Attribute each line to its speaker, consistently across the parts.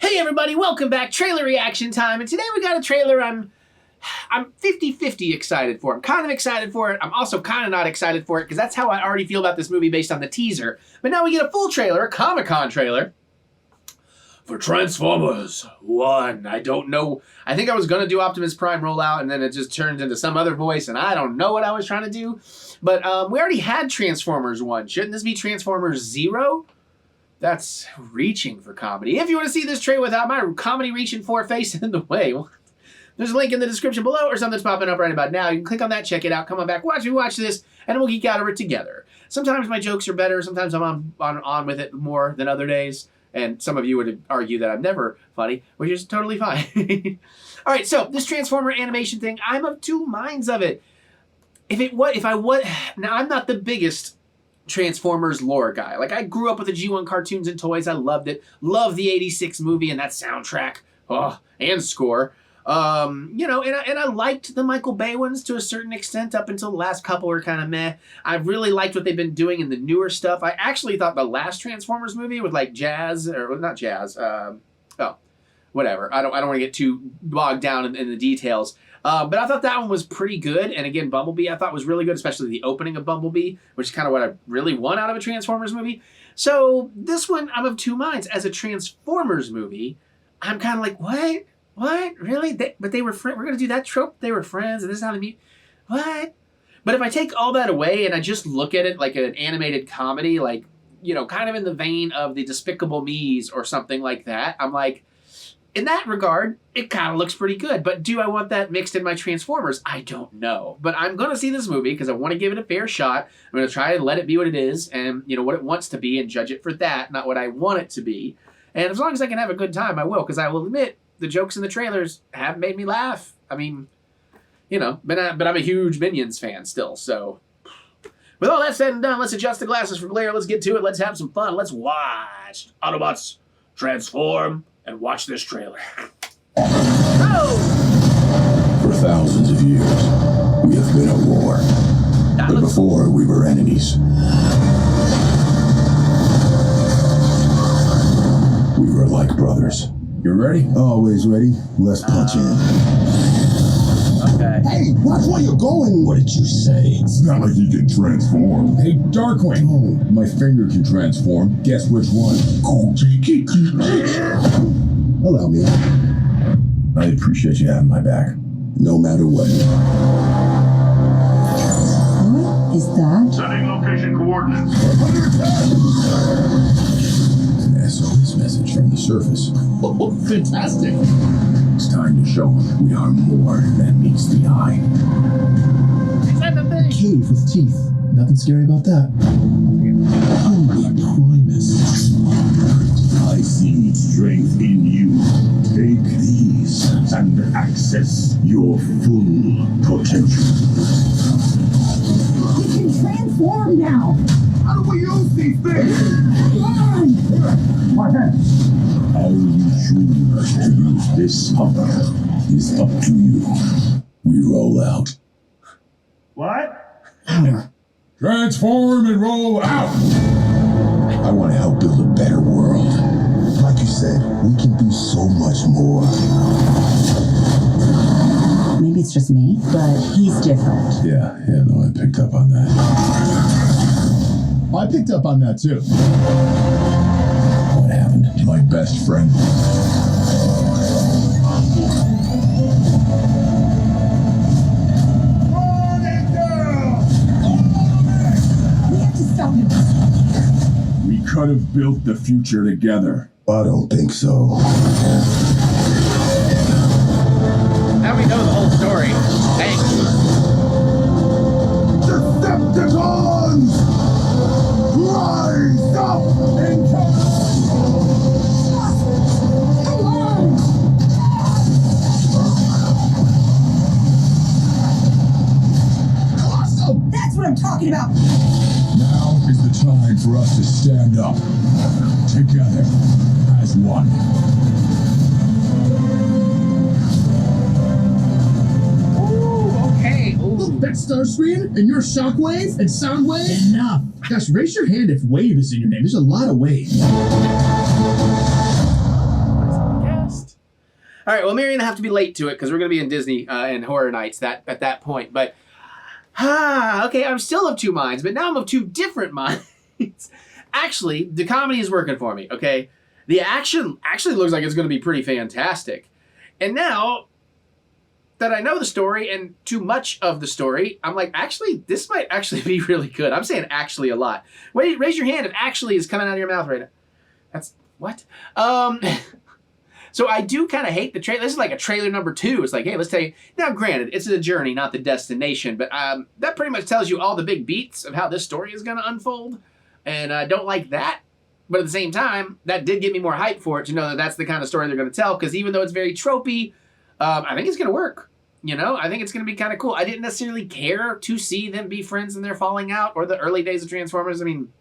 Speaker 1: Hey everybody, welcome back. Trailer reaction time, and today we got a trailer I'm 50-50 excited for. I'm kind of excited for it. I'm also kind of not excited for it because that's how I already feel about this movie based on the teaser. But now we get a full trailer, a Comic-Con trailer for Transformers 1. I don't know. I think I was going to do Optimus Prime rollout, and then it just turned into some other voice, and I don't know what I was trying to do. But we already had Transformers 1. Shouldn't this be Transformers 0? That's reaching for comedy. If you want to see this trailer without my comedy reaching for face in the way, there's a link in the description below or something's popping up right about now. You can click on that, check it out, come on back, watch this, and we'll geek out over it together. Sometimes my jokes are better, sometimes I'm on with it more than other days, and some of you would argue that I'm never funny, which is totally fine. All right, so this Transformer animation thing, I'm of two minds of it. Now I'm not the biggest Transformers lore guy. Like, I grew up with the G1 cartoons and toys. I loved it. Loved the '86 movie and that soundtrack. Oh, and score. You know, and I liked the Michael Bay ones to a certain extent up until the last couple were kind of meh. I really liked what they've been doing in the newer stuff. I actually thought the last Transformers movie with like whatever. I don't want to get too bogged down in the details. But I thought that one was pretty good. And again, Bumblebee I thought was really good, especially the opening of Bumblebee, which is kind of what I really want out of a Transformers movie. So this one, I'm of two minds. As a Transformers movie, I'm kind of like, what? What? Really? But they were friends. We're going to do that trope? They were friends and this is how they meet? What? But if I take all that away and I just look at it like an animated comedy, like, you know, kind of in the vein of the Despicable Me's or something like that, I'm like, in that regard, it kind of looks pretty good. But do I want that mixed in my Transformers? I don't know. But I'm going to see this movie because I want to give it a fair shot. I'm going to try and let it be what it is and, you know, what it wants to be and judge it for that, not what I want it to be. And as long as I can have a good time, I will. Because I will admit, the jokes in the trailers have made me laugh. I mean, you know, but I'm a huge Minions fan still. So with all that said and done, let's adjust the glasses for glare. Let's get to it. Let's have some fun. Let's watch Autobots transform and watch this trailer. Oh!
Speaker 2: For thousands of years, we have been at war. But before, we were enemies. We were like brothers. You ready? Always ready. Let's punch in.
Speaker 1: Okay.
Speaker 2: Hey, watch where you're going. What did you say? It's not like you can transform. Hey, Darkwing. Oh, my finger can transform. Guess which one? Allow me. I appreciate you having my back. No matter what.
Speaker 3: What is that?
Speaker 4: Sending location coordinates.
Speaker 2: SOS message from the surface.
Speaker 4: Oh, fantastic.
Speaker 2: It's time to show them we are more than meets the eye.
Speaker 1: Is that the thing?
Speaker 2: Cave with teeth. Nothing scary about that. Holy Primus. I see strength in you. Take these and access your full potential.
Speaker 3: We can transform now!
Speaker 2: How do we use these things?
Speaker 4: My hand.
Speaker 2: How you choose to use this power is up to you. We roll out.
Speaker 4: What?
Speaker 2: Transform and roll out! I want to help build a better world. Like you said, we can do so much more.
Speaker 3: Maybe it's just me, but he's different.
Speaker 2: Yeah, no, I picked up on that.
Speaker 5: I picked up on that too.
Speaker 2: What happened? My best friend.
Speaker 3: We have to stop him.
Speaker 2: We could have built the future together. I don't think so.
Speaker 1: Now we know the whole story. Thanks.
Speaker 2: Decepticons! Rise up and come!
Speaker 3: Awesome! That's what I'm talking about!
Speaker 2: Now is the time for us to stand up. Together. As one.
Speaker 1: Okay. Ooh.
Speaker 5: Look, that's Starscream, and you're Shockwave and Soundwave.
Speaker 6: Enough.
Speaker 5: Gosh, raise your hand if Wave is in your name. There's a lot of Wave.
Speaker 1: All right, well, Mary and I have to be late to it because we're going to be in Disney and Horror Nights at that point. But, okay, I'm still of two minds, but now I'm of two different minds. Actually, the comedy is working for me, okay? The action actually looks like it's going to be pretty fantastic. And now that I know the story and too much of the story, I'm like, actually, this might actually be really good. I'm saying actually a lot. Wait, raise your hand if actually is coming out of your mouth right now. That's, what? So I do kind of hate the trailer. This is like a trailer number 2. It's like, hey, let's tell you. Now, granted, it's a journey, not the destination. But that pretty much tells you all the big beats of how this story is going to unfold. And I don't like that. But at the same time, that did get me more hype for it to know that that's the kind of story they're going to tell. Because even though it's very tropey, I think it's going to work. You know, I think it's going to be kind of cool. I didn't necessarily care to see them be friends and they're falling out. Or the early days of Transformers. I mean,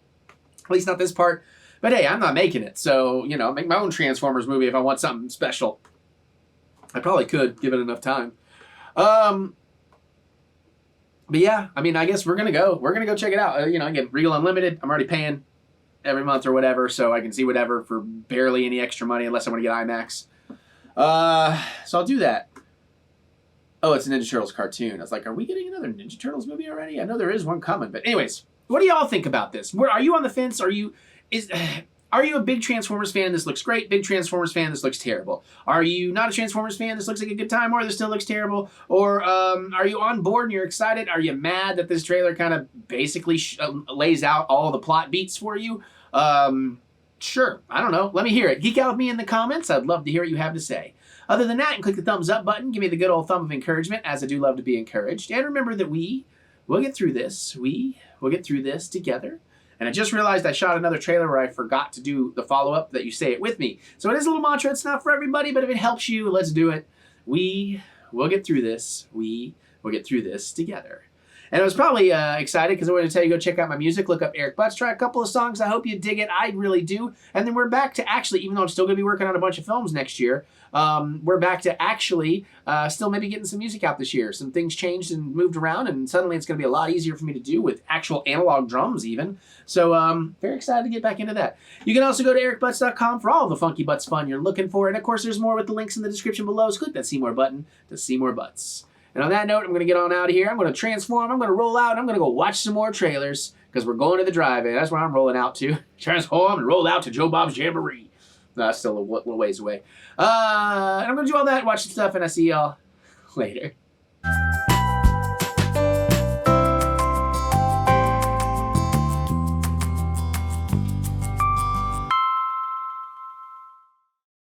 Speaker 1: at least not this part. But hey, I'm not making it. So, you know, make my own Transformers movie if I want something special. I probably could, give it enough time. But yeah, I mean, I guess we're going to go. We're going to go check it out. You know, again, Regal Unlimited. I'm already paying every month or whatever, so I can see whatever for barely any extra money unless I want to get IMAX. So I'll do that. Oh, it's a Ninja Turtles cartoon. I was like, are we getting another Ninja Turtles movie already? I know there is one coming. But anyways, what do y'all think about this? Are you on the fence? Are you a big Transformers fan? This looks great. Big Transformers fan? This looks terrible. Are you not a Transformers fan? This looks like a good time, or this still looks terrible? Or are you on board and you're excited? Are you mad that this trailer kind of basically lays out all the plot beats for you? Sure. I don't know. Let me hear it. Geek out with me in the comments. I'd love to hear what you have to say. Other than that, click the thumbs up button. Give me the good old thumb of encouragement, as I do love to be encouraged. And remember that we will get through this. We will get through this together. And I just realized I shot another trailer where I forgot to do the follow-up that you say it with me. So it is a little mantra. It's not for everybody, but if it helps you, let's do it. We will get through this. We will get through this together. And I was probably excited because I wanted to tell you go check out my music. Look up Eric Butts. Try a couple of songs. I hope you dig it. I really do. And then we're back to actually, even though I'm still going to be working on a bunch of films next year, we're back to actually still maybe getting some music out this year. Some things changed and moved around, and suddenly it's going to be a lot easier for me to do with actual analog drums even. So very excited to get back into that. You can also go to ericbutts.com for all the funky butts fun you're looking for. And of course, there's more with the links in the description below. So click that see more button to see more butts. And on that note, I'm going to get on out of here. I'm going to transform. I'm going to roll out. I'm going to go watch some more trailers because we're going to the drive-in. That's where I'm rolling out to. Transform and roll out to Joe Bob's Jamboree. No, that's still a little ways away. And I'm going to do all that, watch some stuff, and I'll see y'all later.